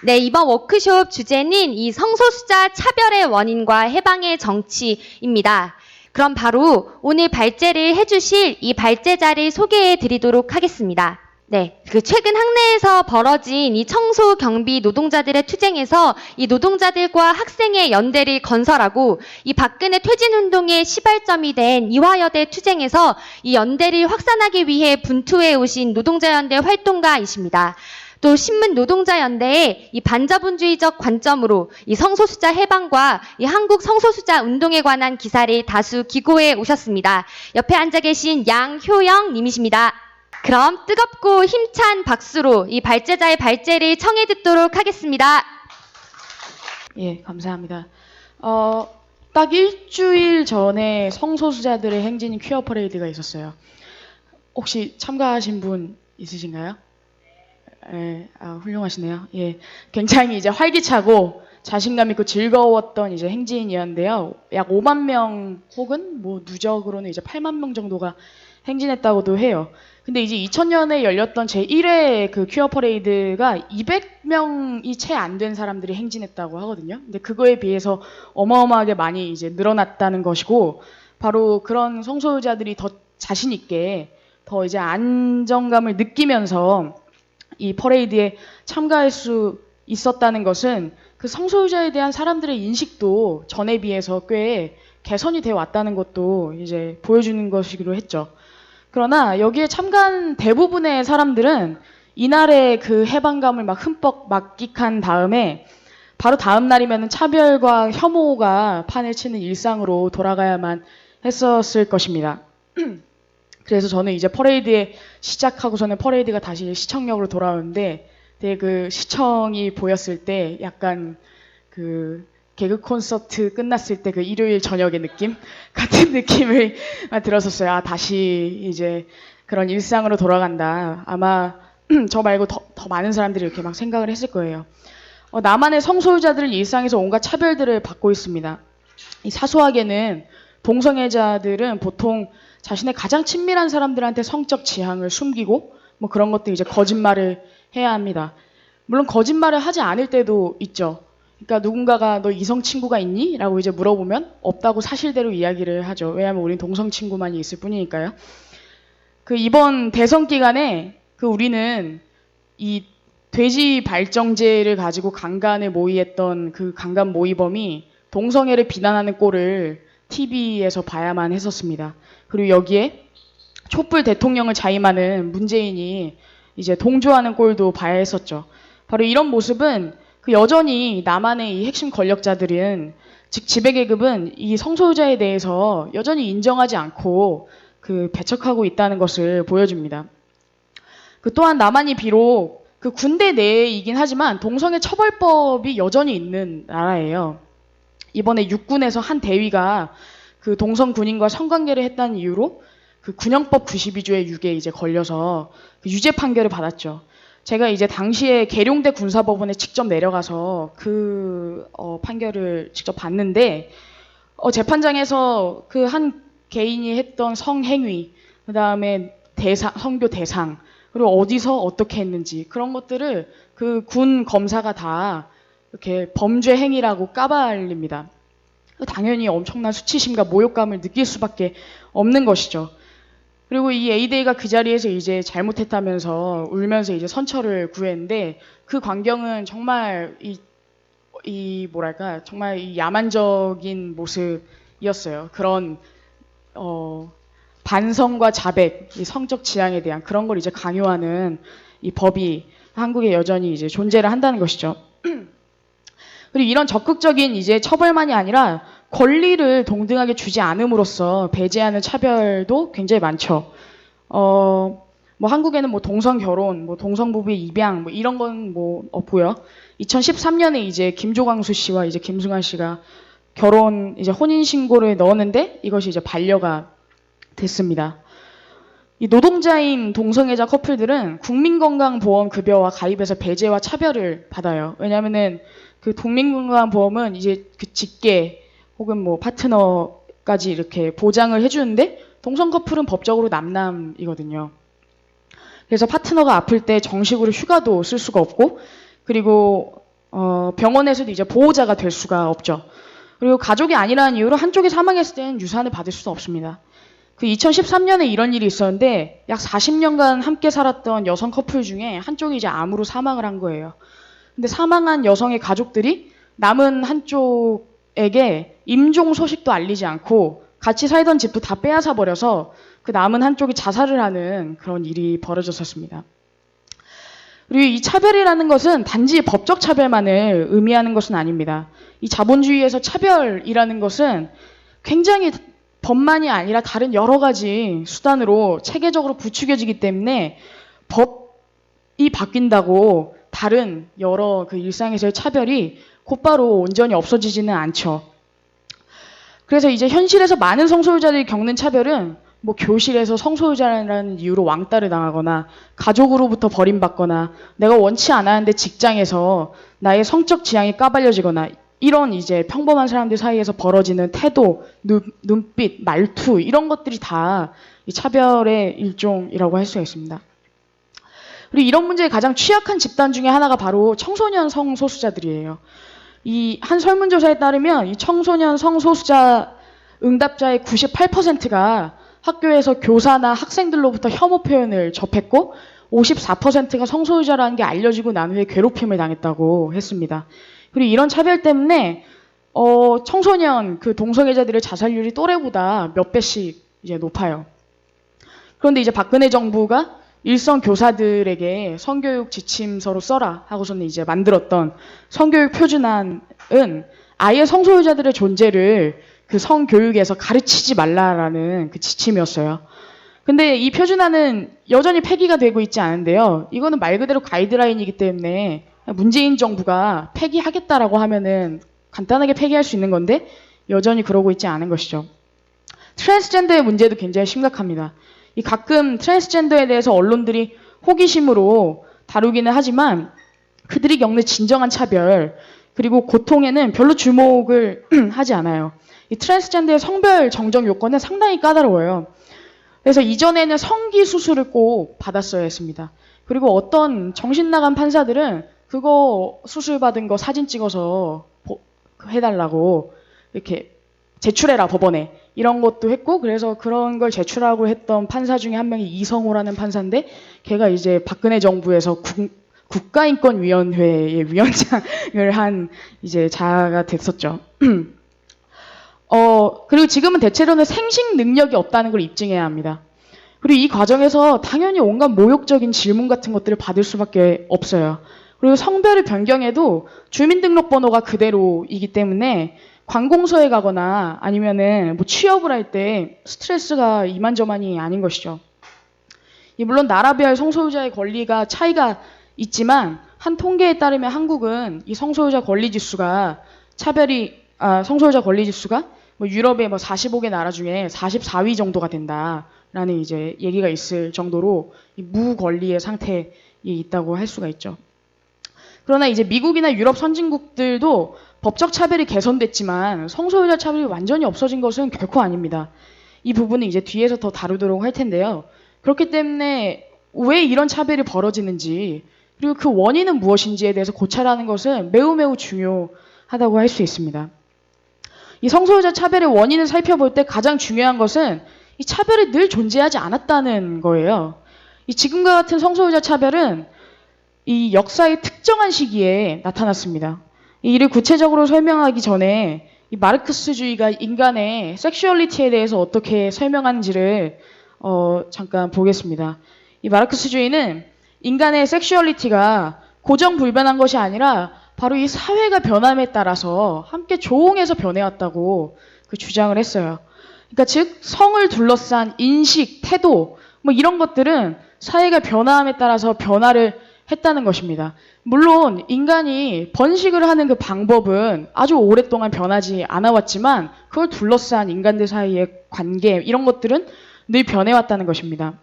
네, 이번 워크숍 주제는 이 성소수자 차별의 원인과 해방의 정치입니다. 그럼 바로 오늘 발제를 해주실 이 발제자를 소개해 드리도록 하겠습니다. 네, 최근 학내에서 벌어진 이 청소 경비 노동자들의 투쟁에서 이 노동자들과 학생의 연대를 건설하고 이 박근혜 퇴진운동의 시발점이 된 이화여대 투쟁에서 이 연대를 확산하기 위해 분투해 오신 노동자연대 활동가이십니다. 또 신문노동자연대의 이 반자본주의적 관점으로 이 성소수자 해방과 이 한국 성소수자 운동에 관한 기사를 다수 기고해 오셨습니다. 옆에 앉아 계신 양효영 님이십니다. 그럼 뜨겁고 힘찬 박수로 이 발제자의 발제를 청해 듣도록 하겠습니다. 예, 감사합니다. 딱 일주일 전에 성소수자들의 행진인 퀴어 퍼레이드가 있었어요. 혹시 참가하신 분 있으신가요? 예, 훌륭하시네요. 예, 굉장히 이제 활기차고 자신감 있고 즐거웠던 이제 행진이었는데요. 약 5만 명 혹은 뭐 누적으로는 이제 8만 명 정도가 행진했다고도 해요. 근데 이제 2000년에 열렸던 제1회 그 퀴어 퍼레이드가 200명이 채 안 된 사람들이 행진했다고 하거든요. 근데 그거에 비해서 어마어마하게 많이 이제 늘어났다는 것이고, 바로 그런 성소유자들이 더 자신 있게 더 이제 안정감을 느끼면서 이 퍼레이드에 참가할 수 있었다는 것은 그 성소유자에 대한 사람들의 인식도 전에 비해서 꽤 개선이 되어 왔다는 것도 이제 보여주는 것이기로 했죠. 그러나 여기에 참가한 대부분의 사람들은 이날의 그 해방감을 막 흠뻑 만끽한 다음에 바로 다음 날이면 차별과 혐오가 판을 치는 일상으로 돌아가야만 했었을 것입니다. 그래서 저는 이제 퍼레이드에 시작하고서는 퍼레이드가 다시 시청역으로 돌아오는데 되게 그 시청이 보였을 때 약간 그 개그 콘서트 끝났을 때 그 일요일 저녁의 느낌 같은 느낌을 들었었어요. 다시 이제 그런 일상으로 돌아간다. 아마 저 말고 더 많은 사람들이 이렇게 막 생각을 했을 거예요. 나만의 성소유자들은 일상에서 온갖 차별들을 받고 있습니다. 이 사소하게는 동성애자들은 보통 자신의 가장 친밀한 사람들한테 성적 지향을 숨기고 뭐 그런 것들 이제 거짓말을 해야 합니다. 물론 거짓말을 하지 않을 때도 있죠. 그러니까 누군가가 너 이성 친구가 있니? 라고 이제 물어보면 없다고 사실대로 이야기를 하죠. 왜냐하면 우린 동성 친구만이 있을 뿐이니까요. 그 이번 대선 기간에 우리는 이 돼지 발정제를 가지고 강간을 모의했던 그 강간 모의범이 동성애를 비난하는 꼴을 TV에서 봐야만 했었습니다. 그리고 여기에 촛불 대통령을 자임하는 문재인이 이제 동조하는 꼴도 봐야 했었죠. 바로 이런 모습은 그 여전히 남한의 이 핵심 권력자들은, 즉 지배계급은 이 성소유자에 대해서 여전히 인정하지 않고 그 배척하고 있다는 것을 보여줍니다. 또한 남한이 비록 그 군대 내이긴 하지만 동성애 처벌법이 여전히 있는 나라예요. 이번에 육군에서 한 대위가 그 동성 군인과 성관계를 했다는 이유로 그 군형법 92조의 유괴에 이제 걸려서 그 유죄 판결을 받았죠. 제가 이제 당시에 계룡대 군사법원에 직접 내려가서 그 판결을 직접 봤는데 재판장에서 그 한 개인이 했던 성행위, 그 다음에 성교 대상, 그리고 어디서 어떻게 했는지 그런 것들을 그 군 검사가 다 이렇게 범죄 행위라고 까발립니다. 당연히 엄청난 수치심과 모욕감을 느낄 수밖에 없는 것이죠. 그리고 이 A데이가 그 자리에서 이제 잘못했다면서 울면서 이제 선처를 구했는데 그 광경은 정말 정말 이 야만적인 모습이었어요. 그런 반성과 자백, 이 성적 지향에 대한 그런 걸 이제 강요하는 이 법이 한국에 여전히 이제 존재를 한다는 것이죠. 그리고 이런 적극적인 이제 처벌만이 아니라 권리를 동등하게 주지 않음으로써 배제하는 차별도 굉장히 많죠. 뭐 한국에는 뭐 동성 결혼, 뭐 동성 부부의 입양, 뭐 이런 건 뭐 없고요. 2013년에 이제 김조광수 씨와 이제 김승환 씨가 결혼 이제 혼인 신고를 넣었는데 이것이 이제 반려가 됐습니다. 이 노동자인 동성애자 커플들은 국민건강보험급여와 가입해서 배제와 차별을 받아요. 왜냐하면은 그 국민건강보험은 이제 그 직계 혹은 뭐 파트너까지 이렇게 보장을 해주는데 동성 커플은 법적으로 남남이거든요. 그래서 파트너가 아플 때 정식으로 휴가도 쓸 수가 없고, 그리고 병원에서도 이제 보호자가 될 수가 없죠. 그리고 가족이 아니라는 이유로 한쪽이 사망했을 때는 유산을 받을 수 없습니다. 그 2013년에 이런 일이 있었는데 약 40년간 함께 살았던 여성 커플 중에 한쪽이 이제 암으로 사망을 한 거예요. 근데 사망한 여성의 가족들이 남은 한쪽에게 임종 소식도 알리지 않고 같이 살던 집도 다 빼앗아 버려서 그 남은 한쪽이 자살을 하는 그런 일이 벌어졌었습니다. 그리고 이 차별이라는 것은 단지 법적 차별만을 의미하는 것은 아닙니다. 이 자본주의에서 차별이라는 것은 굉장히 법만이 아니라 다른 여러 가지 수단으로 체계적으로 부추겨지기 때문에 법이 바뀐다고 다른 여러 그 일상에서의 차별이 곧바로 온전히 없어지지는 않죠. 그래서 이제 현실에서 많은 성소유자들이 겪는 차별은 뭐 교실에서 성소유자라는 이유로 왕따를 당하거나 가족으로부터 버림받거나 내가 원치 않았는데 직장에서 나의 성적 지향이 까발려지거나 이런 이제 평범한 사람들 사이에서 벌어지는 태도, 눈빛, 말투 이런 것들이 다 이 차별의 일종이라고 할 수가 있습니다. 그리고 이런 문제에 가장 취약한 집단 중에 하나가 바로 청소년 성소수자들이에요. 이 한 설문조사에 따르면 이 청소년 성소수자 응답자의 98%가 학교에서 교사나 학생들로부터 혐오 표현을 접했고 54%가 성소유자라는 게 알려지고 난 후에 괴롭힘을 당했다고 했습니다. 그리고 이런 차별 때문에 청소년 그 동성애자들의 자살률이 또래보다 몇 배씩 이제 높아요. 그런데 이제 박근혜 정부가 일선 교사들에게 성교육 지침서로 써라 하고서는 이제 만들었던 성교육 표준안은 아예 성소유자들의 존재를 그 성교육에서 가르치지 말라라는 그 지침이었어요. 근데 이 표준안은 여전히 폐기가 되고 있지 않은데요. 이거는 말 그대로 가이드라인이기 때문에 문재인 정부가 폐기하겠다라고 하면은 간단하게 폐기할 수 있는 건데 여전히 그러고 있지 않은 것이죠. 트랜스젠더의 문제도 굉장히 심각합니다. 이 가끔 트랜스젠더에 대해서 언론들이 호기심으로 다루기는 하지만 그들이 겪는 진정한 차별 그리고 고통에는 별로 주목을 하지 않아요. 이 트랜스젠더의 성별 정정 요건은 상당히 까다로워요. 그래서 이전에는 성기 수술을 꼭 받았어야 했습니다. 그리고 어떤 정신 나간 판사들은 그거 수술 받은 거 사진 찍어서 해달라고 이렇게 제출해라 법원에 이런 것도 했고 그래서 그런 걸 제출하고 했던 판사 중에 한 명이 이성호라는 판사인데 걔가 이제 박근혜 정부에서 국가인권위원회의 위원장을 한 이제 자가 됐었죠. 그리고 지금은 대체로는 생식 능력이 없다는 걸 입증해야 합니다. 그리고 이 과정에서 당연히 온갖 모욕적인 질문 같은 것들을 받을 수밖에 없어요. 그리고 성별을 변경해도 주민등록번호가 그대로이기 때문에 관공서에 가거나 아니면은 뭐 취업을 할 때 스트레스가 이만저만이 아닌 것이죠. 물론 나라별 성소유자의 권리가 차이가 있지만 한 통계에 따르면 한국은 이 성소유자 권리 지수가 성소유자 권리 지수가 뭐 유럽의 뭐 45개 나라 중에 44위 정도가 된다라는 이제 얘기가 있을 정도로 이 무권리의 상태에 있다고 할 수가 있죠. 그러나 이제 미국이나 유럽 선진국들도 법적 차별이 개선됐지만 성소유자 차별이 완전히 없어진 것은 결코 아닙니다. 이 부분은 이제 뒤에서 더 다루도록 할 텐데요. 그렇기 때문에 왜 이런 차별이 벌어지는지 그리고 그 원인은 무엇인지에 대해서 고찰하는 것은 매우 매우 중요하다고 할 수 있습니다. 이 성소유자 차별의 원인을 살펴볼 때 가장 중요한 것은 이 차별이 늘 존재하지 않았다는 거예요. 이 지금과 같은 성소유자 차별은 이 역사의 특정한 시기에 나타났습니다. 이를 구체적으로 설명하기 전에 이 마르크스주의가 인간의 섹슈얼리티에 대해서 어떻게 설명하는지를 잠깐 보겠습니다. 이 마르크스주의는 인간의 섹슈얼리티가 고정불변한 것이 아니라 바로 이 사회가 변함에 따라서 함께 조응해서 변해왔다고 그 주장을 했어요. 그러니까 즉 성을 둘러싼 인식, 태도 뭐 이런 것들은 사회가 변함에 따라서 변화를 했다는 것입니다. 물론 인간이 번식을 하는 그 방법은 아주 오랫동안 변하지 않아 왔지만 그걸 둘러싼 인간들 사이의 관계 이런 것들은 늘 변해왔다는 것입니다.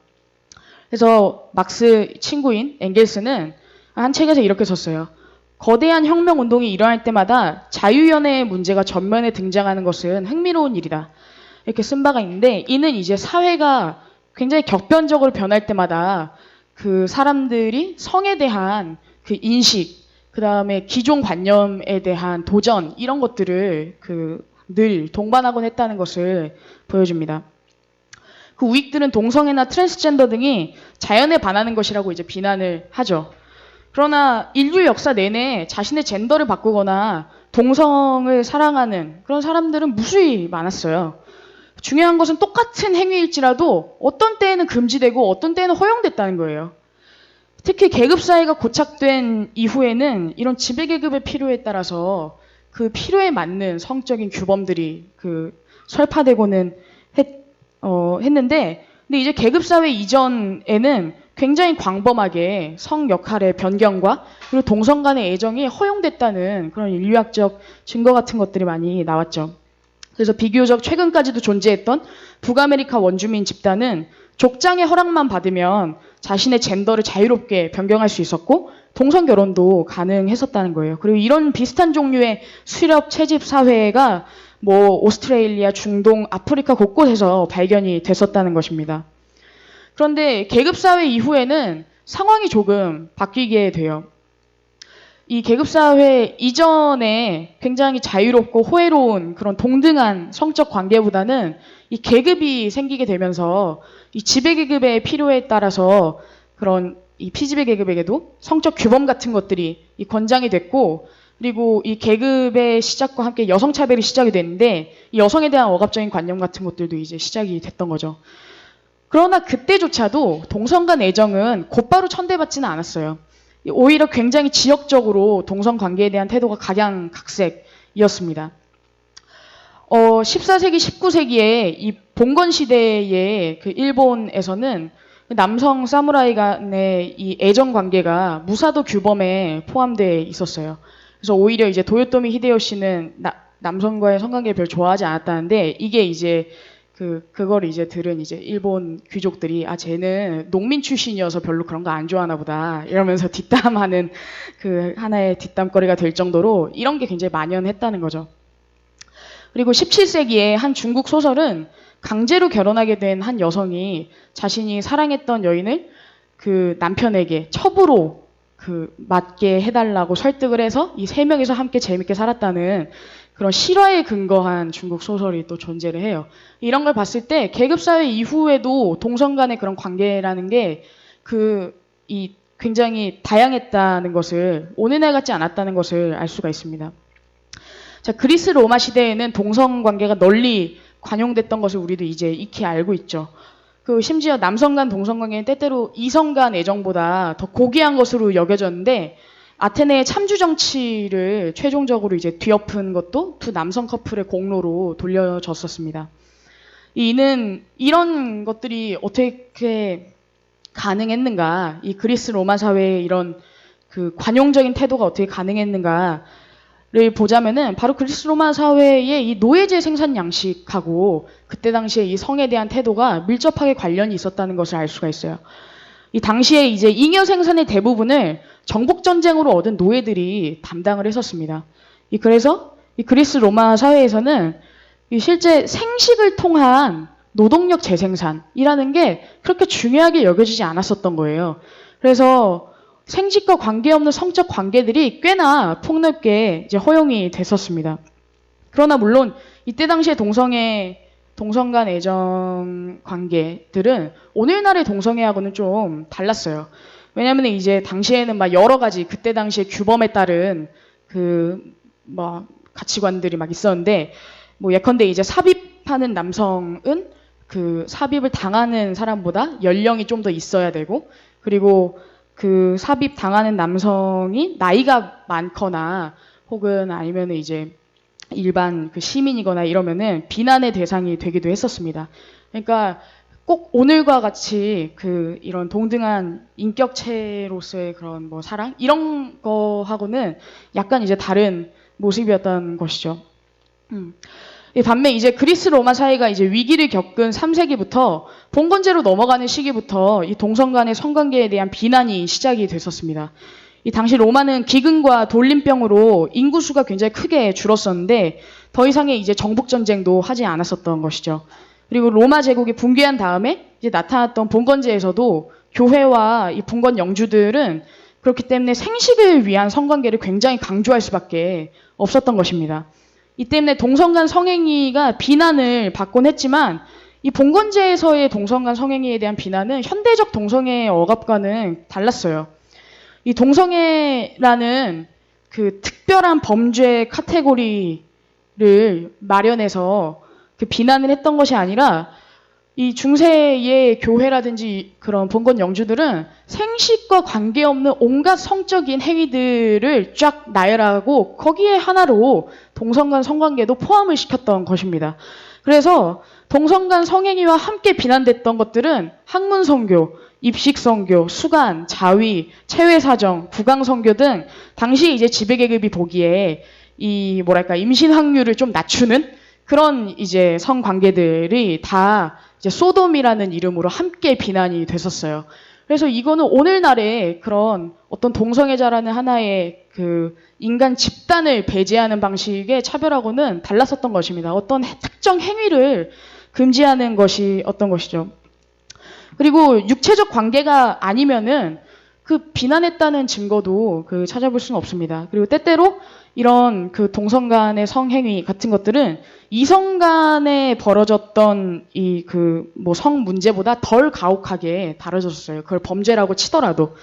그래서 막스 친구인 엥겔스는 한 책에서 이렇게 썼어요. 거대한 혁명 운동이 일어날 때마다 자유연애의 문제가 전면에 등장하는 것은 흥미로운 일이다. 이렇게 쓴 바가 있는데 이는 이제 사회가 굉장히 격변적으로 변할 때마다 그 사람들이 성에 대한 그 인식, 그 다음에 기존 관념에 대한 도전, 이런 것들을 늘 동반하곤 했다는 것을 보여줍니다. 그 우익들은 동성애나 트랜스젠더 등이 자연에 반하는 것이라고 이제 비난을 하죠. 그러나 인류 역사 내내 자신의 젠더를 바꾸거나 동성을 사랑하는 그런 사람들은 무수히 많았어요. 중요한 것은 똑같은 행위일지라도 어떤 때에는 금지되고 어떤 때에는 허용됐다는 거예요. 특히 계급사회가 고착된 이후에는 이런 지배계급의 필요에 따라서 그 필요에 맞는 성적인 규범들이 설파되고는 했는데, 근데 이제 계급사회 이전에는 굉장히 광범하게 성 역할의 변경과 그리고 동성 간의 애정이 허용됐다는 그런 인류학적 증거 같은 것들이 많이 나왔죠. 그래서 비교적 최근까지도 존재했던 북아메리카 원주민 집단은 족장의 허락만 받으면 자신의 젠더를 자유롭게 변경할 수 있었고 동성 결혼도 가능했었다는 거예요. 그리고 이런 비슷한 종류의 수렵 채집 사회가 오스트레일리아, 중동, 아프리카 곳곳에서 발견이 됐었다는 것입니다. 그런데 계급사회 이후에는 상황이 조금 바뀌게 돼요. 이 계급사회 이전에 굉장히 자유롭고 호혜로운 그런 동등한 성적 관계보다는 이 계급이 생기게 되면서 이 지배계급의 필요에 따라서 그런 이 피지배계급에게도 성적 규범 같은 것들이 이 권장이 됐고, 그리고 이 계급의 시작과 함께 여성차별이 시작이 됐는데 이 여성에 대한 억압적인 관념 같은 것들도 이제 시작이 됐던 거죠. 그러나 그때조차도 동성 간 애정은 곧바로 천대받지는 않았어요. 오히려 굉장히 지역적으로 동성 관계에 대한 태도가 각양각색이었습니다. 14세기, 19세기에 이 봉건 시대의 일본에서는 남성 사무라이 간의 이 애정 관계가 무사도 규범에 포함되어 있었어요. 그래서 오히려 이제 도요토미 히데요시는 남성과의 성관계를 별로 좋아하지 않았다는데, 이게 이제 그걸 이제 들은 이제 일본 귀족들이 쟤는 농민 출신이어서 별로 그런 거 안 좋아하나 보다 이러면서 뒷담하는 하나의 뒷담거리가 될 정도로 이런 게 굉장히 만연했다는 거죠. 그리고 17세기에 한 중국 소설은 강제로 결혼하게 된 한 여성이 자신이 사랑했던 여인을 남편에게 첩으로 맞게 해달라고 설득을 해서 이 세 명이서 함께 재밌게 살았다는 그런 실화에 근거한 중국 소설이 또 존재를 해요. 이런 걸 봤을 때 계급사회 이후에도 동성 간의 그런 관계라는 게 굉장히 다양했다는 것을, 오늘날 같지 않았다는 것을 알 수가 있습니다. 자, 그리스 로마 시대에는 동성 관계가 널리 관용됐던 것을 우리도 이제 익히 알고 있죠. 심지어 남성 간 동성 관계는 때때로 이성 간 애정보다 더 고귀한 것으로 여겨졌는데, 아테네의 참주 정치를 최종적으로 이제 뒤엎은 것도 두 남성 커플의 공로로 돌려졌었습니다. 이는 이런 것들이 어떻게 가능했는가, 이 그리스 로마 사회의 이런 관용적인 태도가 어떻게 가능했는가를 보자면은 바로 그리스 로마 사회의 이 노예제 생산 양식하고 그때 당시에 이 성에 대한 태도가 밀접하게 관련이 있었다는 것을 알 수가 있어요. 이 당시에 이제 잉여 생산의 대부분을 정복 전쟁으로 얻은 노예들이 담당을 했었습니다. 그래서 이 그리스 로마 사회에서는 실제 생식을 통한 노동력 재생산이라는 게 그렇게 중요하게 여겨지지 않았었던 거예요. 그래서 생식과 관계없는 성적 관계들이 꽤나 폭넓게 이제 허용이 됐었습니다. 그러나 물론 이때 당시에 동성 간 애정 관계들은 오늘날의 동성애하고는 좀 달랐어요. 왜냐하면 이제 당시에는 여러 가지 그때 당시의 규범에 따른 가치관들이 있었는데, 예컨대 이제 삽입하는 남성은 삽입을 당하는 사람보다 연령이 좀 더 있어야 되고, 그리고 삽입 당하는 남성이 나이가 많거나 혹은 아니면 이제 일반 시민이거나 이러면은 비난의 대상이 되기도 했었습니다. 그러니까 꼭 오늘과 같이 이런 동등한 인격체로서의 그런 사랑 이런 거하고는 약간 이제 다른 모습이었던 것이죠. 반면 이제 그리스 로마 사회가 이제 위기를 겪은 3세기부터 봉건제로 넘어가는 시기부터 이 동성 간의 성관계에 대한 비난이 시작이 됐었습니다. 이 당시 로마는 기근과 돌림병으로 인구수가 굉장히 크게 줄었었는데 더 이상의 이제 정복 전쟁도 하지 않았었던 것이죠. 그리고 로마 제국이 붕괴한 다음에 이제 나타났던 봉건제에서도 교회와 이 봉건 영주들은 그렇기 때문에 생식을 위한 성관계를 굉장히 강조할 수밖에 없었던 것입니다. 이 때문에 동성간 성행위가 비난을 받곤 했지만 이 봉건제에서의 동성간 성행위에 대한 비난은 현대적 동성애 억압과는 달랐어요. 이 동성애라는 그 특별한 범죄 카테고리를 마련해서 그 비난을 했던 것이 아니라 이 중세의 교회라든지 그런 봉건 영주들은 생식과 관계없는 온갖 성적인 행위들을 쫙 나열하고 거기에 하나로 동성간 성관계도 포함을 시켰던 것입니다. 그래서 동성간 성행위와 함께 비난됐던 것들은 학문성교, 입식성교, 수간, 자위, 체외사정, 구강성교 등 당시 이제 지배계급이 보기에 이 뭐랄까 임신 확률을 좀 낮추는 그런 이제 성관계들이 다 이제 소돔이라는 이름으로 함께 비난이 됐었어요. 그래서 이거는 오늘날의 그런 어떤 동성애자라는 하나의 그 인간 집단을 배제하는 방식의 차별하고는 달랐었던 것입니다. 어떤 특정 행위를 금지하는 것이 어떤 것이죠. 그리고 육체적 관계가 아니면은 그 비난했다는 증거도 그 찾아볼 수는 없습니다. 그리고 때때로 이런 그 동성 간의 성행위 같은 것들은 이성 간에 벌어졌던 이 그 뭐 성 문제보다 덜 가혹하게 다뤄졌어요. 그걸 범죄라고 치더라도.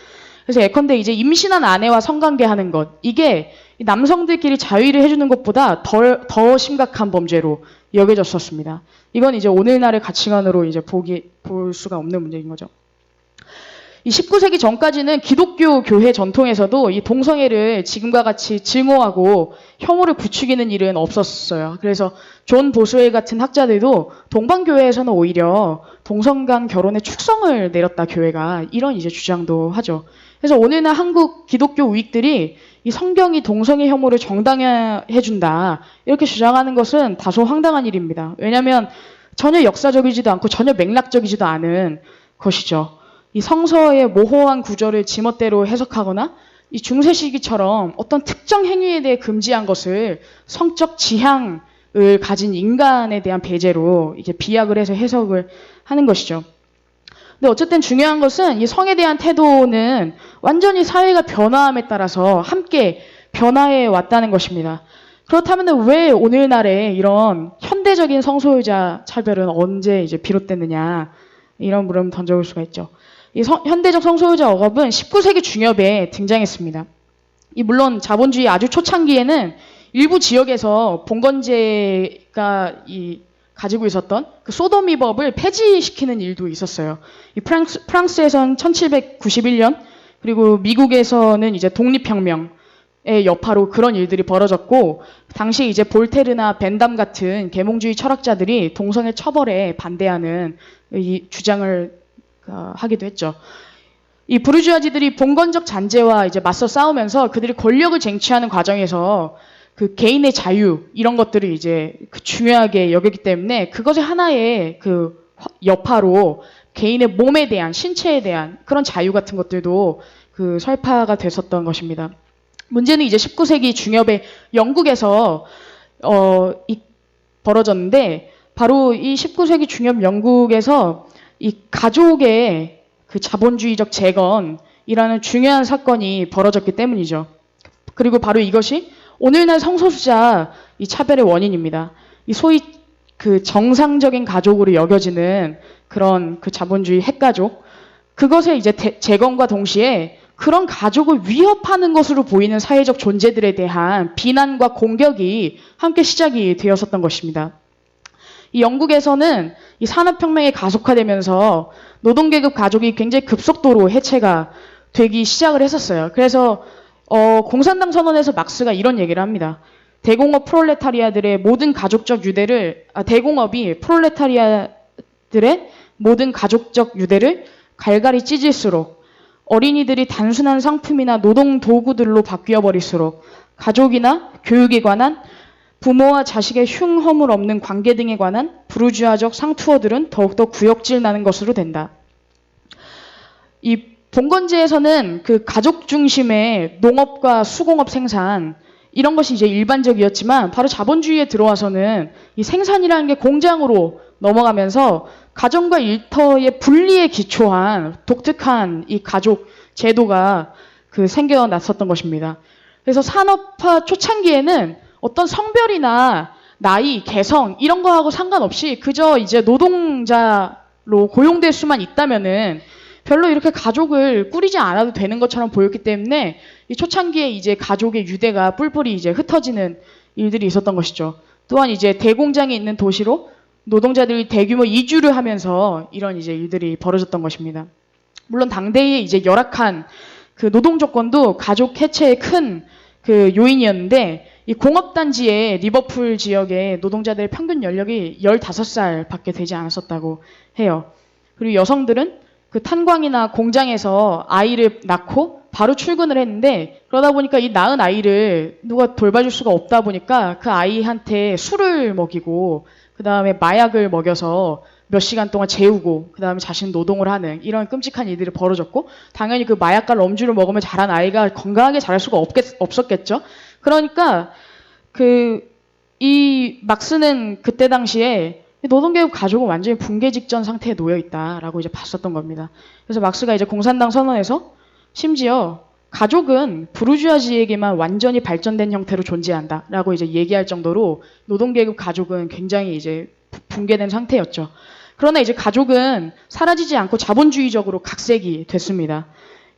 그래서 예컨대 이제 임신한 아내와 성관계 하는 것, 이게 남성들끼리 자위를 해주는 것보다 더 심각한 범죄로 여겨졌었습니다. 이건 이제 오늘날의 가치관으로 이제 볼 수가 없는 문제인 거죠. 이 19세기 전까지는 기독교 교회 전통에서도 이 동성애를 지금과 같이 증오하고 혐오를 부추기는 일은 없었어요. 그래서 존 보스웰 같은 학자들도 동방교회에서는 오히려 동성 간 결혼의 축성을 내렸다, 교회가. 이런 이제 주장도 하죠. 그래서 오늘날 한국 기독교 우익들이 이 성경이 동성애 혐오를 정당화해준다, 이렇게 주장하는 것은 다소 황당한 일입니다. 왜냐하면 전혀 역사적이지도 않고 전혀 맥락적이지도 않은 것이죠. 이 성서의 모호한 구절을 지멋대로 해석하거나 이 중세 시기처럼 어떤 특정 행위에 대해 금지한 것을 성적 지향을 가진 인간에 대한 배제로 이제 비약을 해서 해석을 하는 것이죠. 근데 어쨌든 중요한 것은 이 성에 대한 태도는 완전히 사회가 변화함에 따라서 함께 변화해 왔다는 것입니다. 그렇다면 왜 오늘날에 이런 현대적인 성소유자 차별은 언제 이제 비롯됐느냐, 이런 물음을 던져볼 수가 있죠. 이 현대적 성소유자 억압은 19세기 중엽에 등장했습니다. 물론 자본주의 아주 초창기에는 일부 지역에서 봉건제가 가지고 있었던 그 소도미법을 폐지시키는 일도 있었어요. 프랑스에서는 1791년, 그리고 미국에서는 이제 독립혁명의 여파로 그런 일들이 벌어졌고, 당시 이제 볼테르나 벤담 같은 계몽주의 철학자들이 동성애 처벌에 반대하는 이 주장을 하기도 했죠. 이 부르주아지들이 봉건적 잔재와 이제 맞서 싸우면서 그들이 권력을 쟁취하는 과정에서 그 개인의 자유, 이런 것들을 이제 중요하게 여겼기 때문에 그것의 하나의 그 여파로 개인의 몸에 대한, 신체에 대한 그런 자유 같은 것들도 그 설파가 됐었던 것입니다. 문제는 이제 19세기 중엽에 영국에서 벌어졌는데, 바로 이 19세기 중엽 영국에서 이 가족의 그 자본주의적 재건이라는 중요한 사건이 벌어졌기 때문이죠. 그리고 바로 이것이 오늘날 성소수자 이 차별의 원인입니다. 이 소위 그 정상적인 가족으로 여겨지는 그런 그 자본주의 핵가족, 그것의 이제 재건과 동시에 그런 가족을 위협하는 것으로 보이는 사회적 존재들에 대한 비난과 공격이 함께 시작이 되었었던 것입니다. 이 영국에서는 이 산업혁명이 가속화되면서 노동계급 가족이 굉장히 급속도로 해체가 되기 시작을 했었어요. 그래서 공산당 선언에서 막스가 이런 얘기를 합니다. 대공업 프롤레타리아들의 모든 가족적 유대를, 대공업이 프롤레타리아들의 모든 가족적 유대를 갈갈이 찢을수록, 어린이들이 단순한 상품이나 노동 도구들로 바뀌어버릴수록 가족이나 교육에 관한, 부모와 자식의 흉허물 없는 관계 등에 관한 부르주아적 상투어들은 더욱더 구역질 나는 것으로 된다. 이 봉건제에서는 그 가족 중심의 농업과 수공업 생산, 이런 것이 이제 일반적이었지만, 바로 자본주의에 들어와서는 이 생산이라는 게 공장으로 넘어가면서 가정과 일터의 분리에 기초한 독특한 이 가족 제도가 생겨났었던 것입니다. 그래서 산업화 초창기에는 어떤 성별이나 나이, 개성 이런 거하고 상관없이 그저 이제 노동자로 고용될 수만 있다면은 별로 이렇게 가족을 꾸리지 않아도 되는 것처럼 보였기 때문에 이 초창기에 이제 가족의 유대가 뿔뿔이 이제 흩어지는 일들이 있었던 것이죠. 또한 이제 대공장이 있는 도시로 노동자들이 대규모 이주를 하면서 이런 이제 일들이 벌어졌던 것입니다. 물론 당대의 이제 열악한 그 노동 조건도 가족 해체의 큰 그 요인이었는데 이 공업단지의 리버풀 지역의 노동자들의 평균 연령이 15살밖에 되지 않았었다고 해요. 그리고 여성들은 그 탄광이나 공장에서 아이를 낳고 바로 출근을 했는데 그러다 보니까 이 낳은 아이를 누가 돌봐줄 수가 없다 보니까 그 아이한테 술을 먹이고 그 다음에 마약을 먹여서 몇 시간 동안 재우고 그 다음에 자신 노동을 하는 이런 끔찍한 일들이 벌어졌고 당연히 그 마약과 럼주를 먹으면 자란 아이가 건강하게 자랄 수가 없었겠죠. 그러니까 이 막스는 그때 당시에 노동계급 가족은 완전히 붕괴 직전 상태에 놓여 있다라고 이제 봤었던 겁니다. 그래서 막스가 이제 공산당 선언에서 심지어 가족은 부르주아지에게만 완전히 발전된 형태로 존재한다라고 이제 얘기할 정도로 노동계급 가족은 굉장히 이제 붕괴된 상태였죠. 그러나 이제 가족은 사라지지 않고 자본주의적으로 각색이 됐습니다.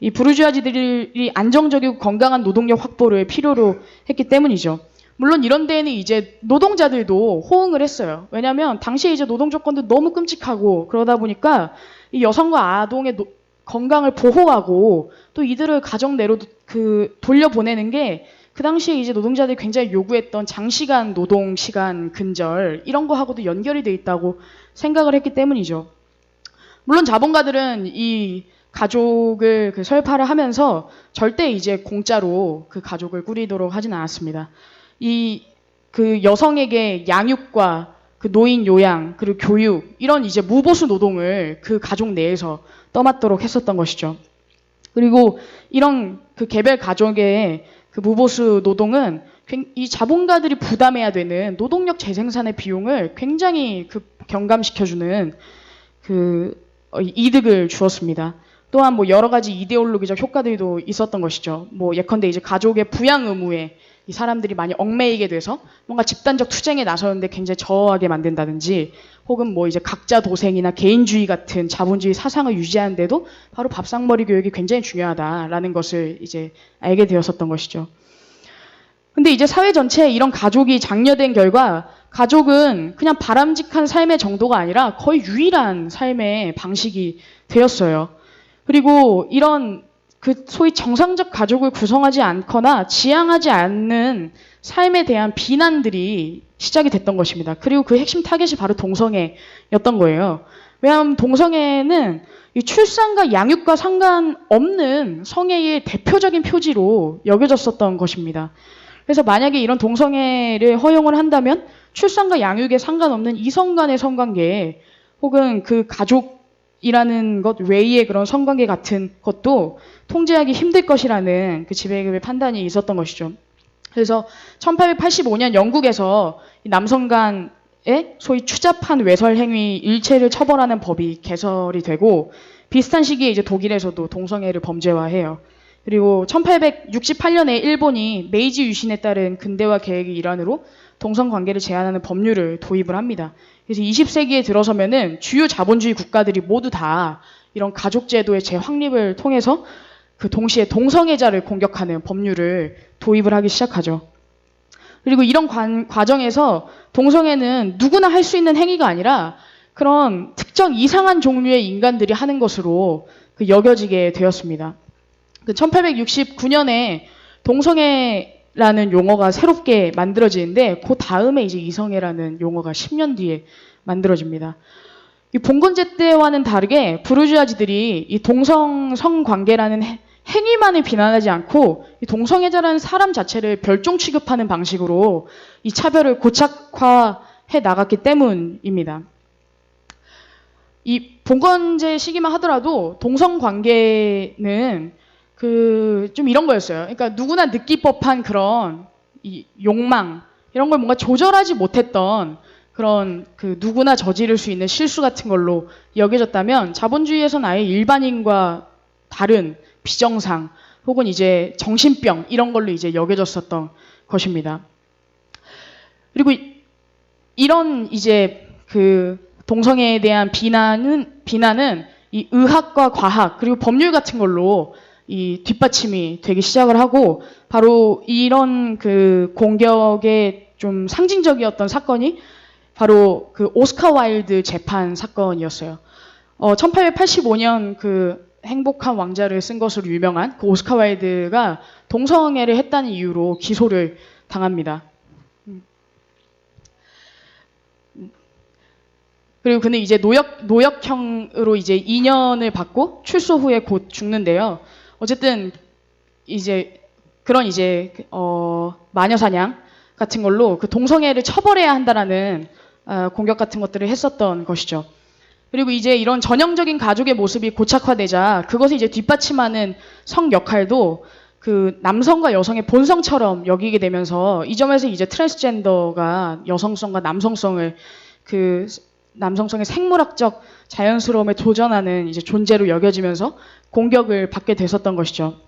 이 부르주아지들이 안정적이고 건강한 노동력 확보를 필요로 했기 때문이죠. 물론 이런 데에는 이제 노동자들도 호응을 했어요. 왜냐하면 당시에 이제 노동 조건도 너무 끔찍하고 그러다 보니까 이 여성과 아동의 건강을 보호하고 또 이들을 가정 내로 돌려보내는 게 그 당시에 이제 노동자들이 굉장히 요구했던 장시간 노동 시간 근절 이런 거하고도 연결이 돼 있다고 생각을 했기 때문이죠. 물론 자본가들은 이 가족을 설파를 하면서 절대 이제 공짜로 그 가족을 꾸리도록 하진 않았습니다. 그 여성에게 양육과 그 노인 요양 그리고 교육 이런 이제 무보수 노동을 그 가족 내에서 떠맡도록 했었던 것이죠. 그리고 이런 그 개별 가족의 그 무보수 노동은 이 자본가들이 부담해야 되는 노동력 재생산의 비용을 굉장히 경감시켜주는 이득을 주었습니다. 또한 뭐 여러 가지 이데올로기적 효과들도 있었던 것이죠. 뭐 예컨대 이제 가족의 부양 의무에 이 사람들이 많이 얽매이게 돼서 뭔가 집단적 투쟁에 나서는데 굉장히 저하게 만든다든지 혹은 뭐 이제 각자 도생이나 개인주의 같은 자본주의 사상을 유지하는데도 바로 밥상머리 교육이 굉장히 중요하다라는 것을 이제 알게 되었었던 것이죠. 근데 이제 사회 전체에 이런 가족이 장려된 결과 가족은 그냥 바람직한 삶의 정도가 아니라 거의 유일한 삶의 방식이 되었어요. 그리고 이런 소위 정상적 가족을 구성하지 않거나 지향하지 않는 삶에 대한 비난들이 시작이 됐던 것입니다. 그리고 그 핵심 타겟이 바로 동성애였던 거예요. 왜냐하면 동성애는 이 출산과 양육과 상관없는 성애의 대표적인 표지로 여겨졌었던 것입니다. 그래서 만약에 이런 동성애를 허용을 한다면 출산과 양육에 상관없는 이성 간의 성관계 혹은 그 가족이라는 것 외의 그런 성관계 같은 것도 통제하기 힘들 것이라는 그 지배급의 판단이 있었던 것이죠. 그래서 1885년 영국에서 남성 간의 소위 추잡한 외설 행위 일체를 처벌하는 법이 개설이 되고 비슷한 시기에 이제 독일에서도 동성애를 범죄화해요. 그리고 1868년에 일본이 메이지 유신에 따른 근대화 계획의 일환으로 동성관계를 제한하는 법률을 도입을 합니다. 그래서 20세기에 들어서면은 주요 자본주의 국가들이 모두 다 이런 가족제도의 재확립을 통해서 그 동시에 동성애자를 공격하는 법률을 도입을 하기 시작하죠. 그리고 이런 과정에서 동성애는 누구나 할 수 있는 행위가 아니라 그런 특정 이상한 종류의 인간들이 하는 것으로 여겨지게 되었습니다. 1869년에 동성애라는 용어가 새롭게 만들어지는데 그 다음에 이제 이성애라는 용어가 10년 뒤에 만들어집니다. 이 봉건제 때와는 다르게 부르주아지들이 이 동성성관계라는 행위만을 비난하지 않고 이 동성애자라는 사람 자체를 별종 취급하는 방식으로 이 차별을 고착화해 나갔기 때문입니다. 이 봉건제 시기만 하더라도 동성관계는 좀 이런 거였어요. 그러니까 누구나 느낄 법한 그런 이 욕망 이런 걸 뭔가 조절하지 못했던 그런 누구나 저지를 수 있는 실수 같은 걸로 여겨졌다면 자본주의에서는 아예 일반인과 다른 비정상 혹은 이제 정신병 이런 걸로 이제 여겨졌었던 것입니다. 그리고 이런 이제 그 동성애에 대한 비난은 이 의학과 과학 그리고 법률 같은 걸로 이 뒷받침이 되기 시작을 하고 바로 이런 그 공격의 좀 상징적이었던 사건이 바로 그 오스카 와일드 재판 사건이었어요. 1885년 그 행복한 왕자를 쓴 것으로 유명한 그 오스카 와일드가 동성애를 했다는 이유로 기소를 당합니다. 그리고 그는 이제 노역형으로 이제 2년을 받고 출소 후에 곧 죽는데요. 어쨌든 이제 그런 이제 마녀 사냥 같은 걸로 그 동성애를 처벌해야 한다라는 공격 같은 것들을 했었던 것이죠. 그리고 이제 이런 전형적인 가족의 모습이 고착화되자 그것을 이제 뒷받침하는 성 역할도 그 남성과 여성의 본성처럼 여기게 되면서 이 점에서 이제 트랜스젠더가 여성성과 남성성을 그 남성성의 생물학적 자연스러움에 도전하는 이제 존재로 여겨지면서 공격을 받게 됐었던 것이죠.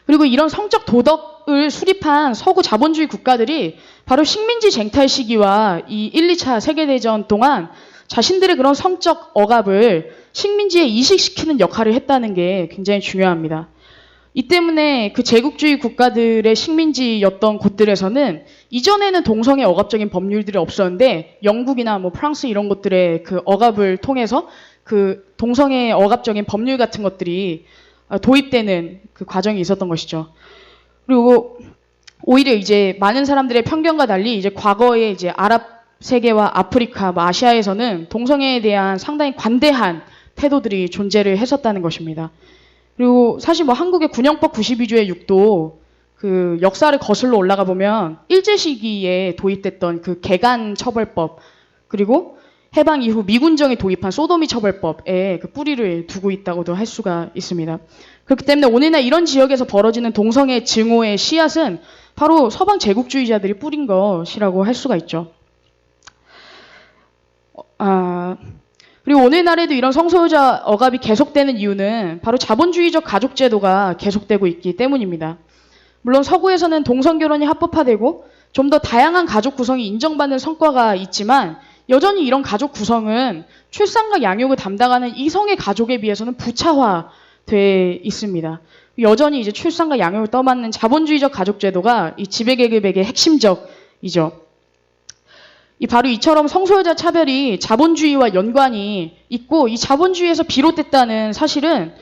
그리고 이런 성적 도덕을 수립한 서구 자본주의 국가들이 바로 식민지 쟁탈 시기와 이 1, 2차 세계대전 동안 자신들의 그런 성적 억압을 식민지에 이식시키는 역할을 했다는 게 굉장히 중요합니다. 이 때문에 그 제국주의 국가들의 식민지였던 곳들에서는 이전에는 동성애 억압적인 법률들이 없었는데 영국이나 뭐 프랑스 이런 곳들의 그 억압을 통해서 그 동성애 억압적인 법률 같은 것들이 도입되는 그 과정이 있었던 것이죠. 그리고 오히려 이제 많은 사람들의 편견과 달리 이제 과거에 이제 아랍 세계와 아프리카, 뭐 아시아에서는 동성애에 대한 상당히 관대한 태도들이 존재를 했었다는 것입니다. 그리고 사실 뭐 한국의 군형법 92조의 6도 그 역사를 거슬러 올라가 보면 일제 시기에 도입됐던 그 개간 처벌법 그리고 해방 이후 미군정이 도입한 소도미 처벌법에 그 뿌리를 두고 있다고도 할 수가 있습니다. 그렇기 때문에 오늘날 이런 지역에서 벌어지는 동성애 증오의 씨앗은 바로 서방 제국주의자들이 뿌린 것이라고 할 수가 있죠. 그리고 오늘날에도 이런 성소유자 억압이 계속되는 이유는 바로 자본주의적 가족제도가 계속되고 있기 때문입니다. 물론 서구에서는 동성결혼이 합법화되고 좀 더 다양한 가족 구성이 인정받는 성과가 있지만 여전히 이런 가족 구성은 출산과 양육을 담당하는 이성의 가족에 비해서는 부차화돼 있습니다. 여전히 이제 출산과 양육을 떠맡는 자본주의적 가족제도가 이 지배계급에게 핵심적이죠. 바로 이처럼 성소유자 차별이 자본주의와 연관이 있고 이 자본주의에서 비롯됐다는 사실은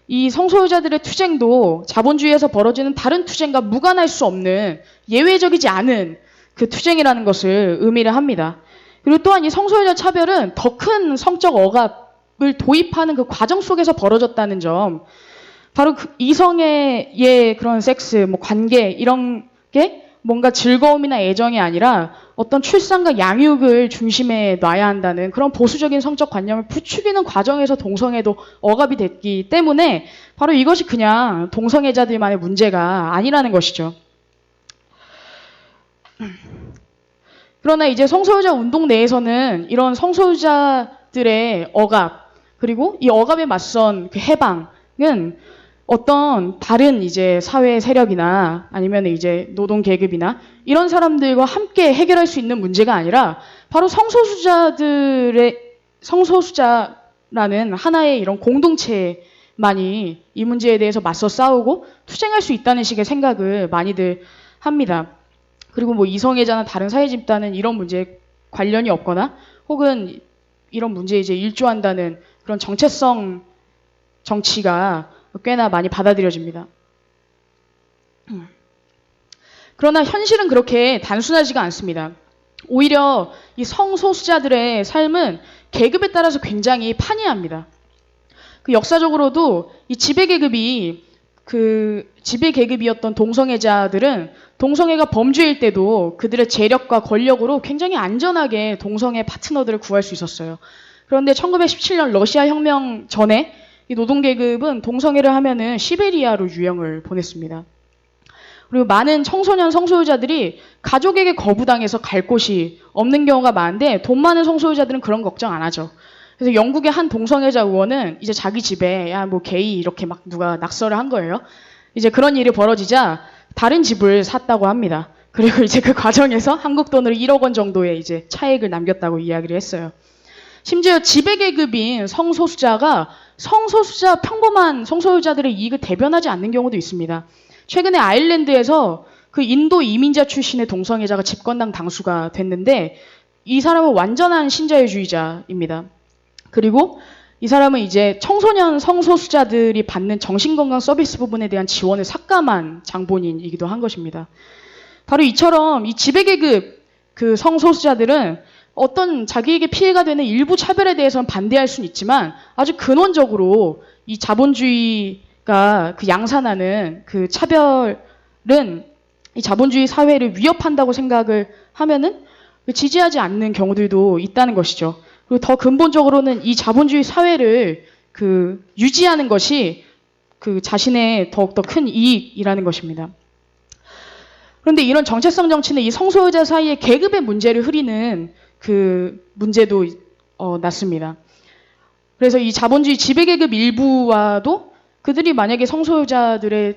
이 성소유자들의 투쟁도 자본주의에서 벌어지는 다른 투쟁과 무관할 수 없는 예외적이지 않은 그 투쟁이라는 것을 의미를 합니다. 그리고 또한 이 성소유자 차별은 더 큰 성적 억압을 도입하는 그 과정 속에서 벌어졌다는 점, 바로 그 이성의 그런 섹스, 뭐 관계 이런 게 뭔가 즐거움이나 애정이 아니라 어떤 출산과 양육을 중심에 놔야 한다는 그런 보수적인 성적 관념을 부추기는 과정에서 동성애도 억압이 됐기 때문에 바로 이것이 그냥 동성애자들만의 문제가 아니라는 것이죠. 그러나 이제 성소유자 운동 내에서는 이런 성소유자들의 억압 그리고 이 억압에 맞선 그 해방은 어떤 다른 이제 사회 세력이나 아니면 이제 노동 계급이나 이런 사람들과 함께 해결할 수 있는 문제가 아니라 바로 성소수자라는 하나의 이런 공동체만이 이 문제에 대해서 맞서 싸우고 투쟁할 수 있다는 식의 생각을 많이들 합니다. 그리고 뭐 이성애자나 다른 사회 집단은 이런 문제에 관련이 없거나 혹은 이런 문제에 이제 일조한다는 그런 정체성 정치가 꽤나 많이 받아들여집니다. 그러나 현실은 그렇게 단순하지가 않습니다. 오히려 이 성소수자들의 삶은 계급에 따라서 굉장히 판이합니다. 그 역사적으로도 이 지배계급이었던 동성애자들은 동성애가 범죄일 때도 그들의 재력과 권력으로 굉장히 안전하게 동성애 파트너들을 구할 수 있었어요. 그런데 1917년 러시아 혁명 전에 이 노동계급은 동성애를 하면은 시베리아로 유형을 보냈습니다. 그리고 많은 청소년 성소유자들이 가족에게 거부당해서 갈 곳이 없는 경우가 많은데 돈 많은 성소유자들은 그런 걱정 안 하죠. 그래서 영국의 한 동성애자 의원은 이제 자기 집에 야 뭐 게이 이렇게 막 누가 낙서를 한 거예요. 이제 그런 일이 벌어지자 다른 집을 샀다고 합니다. 그리고 이제 그 과정에서 한국 돈으로 1억 원 정도의 이제 차익을 남겼다고 이야기를 했어요. 심지어 지배계급인 성소수자가 평범한 성소수자들의 이익을 대변하지 않는 경우도 있습니다. 최근에 아일랜드에서 그 인도 이민자 출신의 동성애자가 집권당 당수가 됐는데 이 사람은 완전한 신자유주의자입니다. 그리고 이 사람은 이제 청소년 성소수자들이 받는 정신건강 서비스 부분에 대한 지원을 삭감한 장본인이기도 한 것입니다. 바로 이처럼 이 지배계급 그 성소수자들은 어떤 자기에게 피해가 되는 일부 차별에 대해서는 반대할 수는 있지만 아주 근원적으로 이 자본주의가 그 양산하는 그 차별은 이 자본주의 사회를 위협한다고 생각을 하면은 지지하지 않는 경우들도 있다는 것이죠. 그리고 더 근본적으로는 이 자본주의 사회를 그 유지하는 것이 그 자신의 더욱더 큰 이익이라는 것입니다. 그런데 이런 정체성 정치는 이 성소유자 사이의 계급의 문제를 흐리는 그 문제도 났습니다. 그래서 이 자본주의 지배계급 일부와도 그들이 만약에 성소유자들의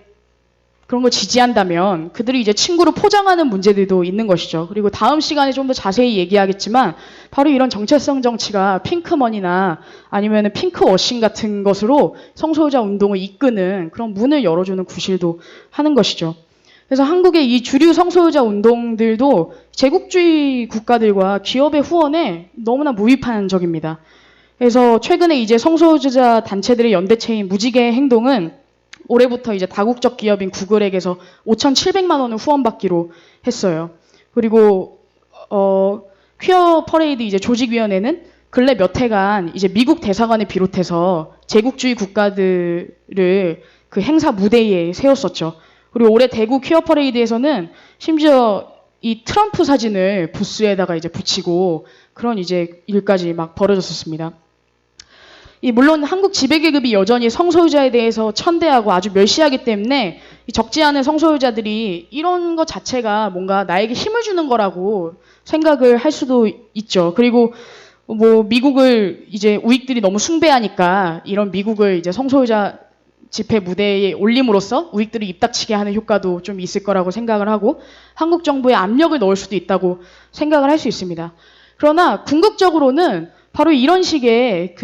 그런 걸 지지한다면 그들이 이제 친구로 포장하는 문제들도 있는 것이죠. 그리고 다음 시간에 좀 더 자세히 얘기하겠지만 바로 이런 정체성 정치가 핑크머니나 아니면 핑크워싱 같은 것으로 성소유자 운동을 이끄는 그런 문을 열어주는 구실도 하는 것이죠. 그래서 한국의 이 주류 성소유자 운동들도 제국주의 국가들과 기업의 후원에 너무나 무비판적입니다. 그래서 최근에 이제 성소유자 단체들의 연대체인 무지개 행동은 올해부터 이제 다국적 기업인 구글에게서 5,700만 원을 후원받기로 했어요. 그리고 퀴어 퍼레이드 이제 조직위원회는 근래 몇 해간 이제 미국 대사관을 비롯해서 제국주의 국가들을 그 행사 무대에 세웠었죠. 그리고 올해 대구 퀴어 퍼레이드에서는 심지어 이 트럼프 사진을 부스에다가 이제 붙이고 그런 이제 일까지 막 벌어졌었습니다. 물론 한국 지배계급이 여전히 성소유자에 대해서 천대하고 아주 멸시하기 때문에 적지 않은 성소유자들이 이런 것 자체가 뭔가 나에게 힘을 주는 거라고 생각을 할 수도 있죠. 그리고 뭐 미국을 이제 우익들이 너무 숭배하니까 이런 미국을 이제 성소유자 집회 무대에 올림으로써 우익들을 입닥치게 하는 효과도 좀 있을 거라고 생각을 하고 한국 정부에 압력을 넣을 수도 있다고 생각을 할 수 있습니다. 그러나 궁극적으로는 바로 이런 식의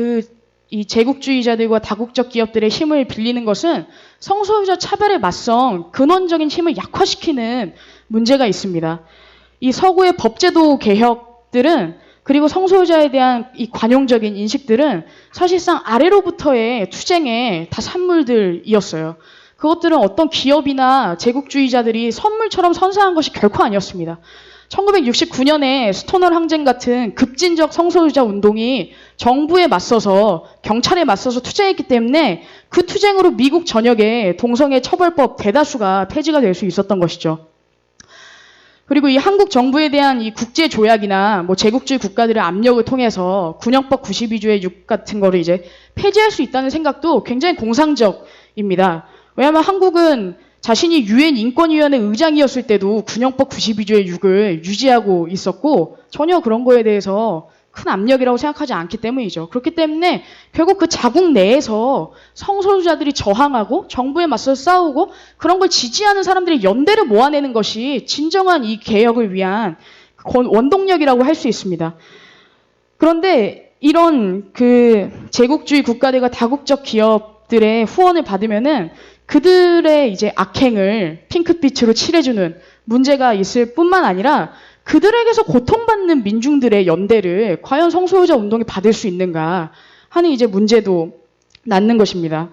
이 제국주의자들과 다국적 기업들의 힘을 빌리는 것은 성소유자 차별에 맞선 근원적인 힘을 약화시키는 문제가 있습니다. 이 서구의 법제도 개혁들은 그리고 성소유자에 대한 이 관용적인 인식들은 사실상 아래로부터의 투쟁의 다 산물들이었어요. 그것들은 어떤 기업이나 제국주의자들이 선물처럼 선사한 것이 결코 아니었습니다. 1969년에 스토널 항쟁 같은 급진적 성소유자 운동이 정부에 맞서서 경찰에 맞서서 투쟁했기 때문에 그 투쟁으로 미국 전역에 동성애 처벌법 대다수가 폐지가 될 수 있었던 것이죠. 그리고 이 한국 정부에 대한 이 국제 조약이나 뭐 제국주의 국가들의 압력을 통해서 군형법 92조의 6 같은 거를 이제 폐지할 수 있다는 생각도 굉장히 공상적입니다. 왜냐하면 한국은 자신이 유엔 인권위원회 의장이었을 때도 군형법 92조의 6을 유지하고 있었고 전혀 그런 거에 대해서 큰 압력이라고 생각하지 않기 때문이죠. 그렇기 때문에 결국 그 자국 내에서 성소유자들이 저항하고 정부에 맞서 싸우고 그런 걸 지지하는 사람들의 연대를 모아내는 것이 진정한 이 개혁을 위한 원동력이라고 할 수 있습니다. 그런데 이런 그 제국주의 국가들과 다국적 기업들의 후원을 받으면은 그들의 이제 악행을 핑크빛으로 칠해주는 문제가 있을 뿐만 아니라 그들에게서 고통받는 민중들의 연대를 과연 성소유자 운동이 받을 수 있는가 하는 이제 문제도 낳는 것입니다.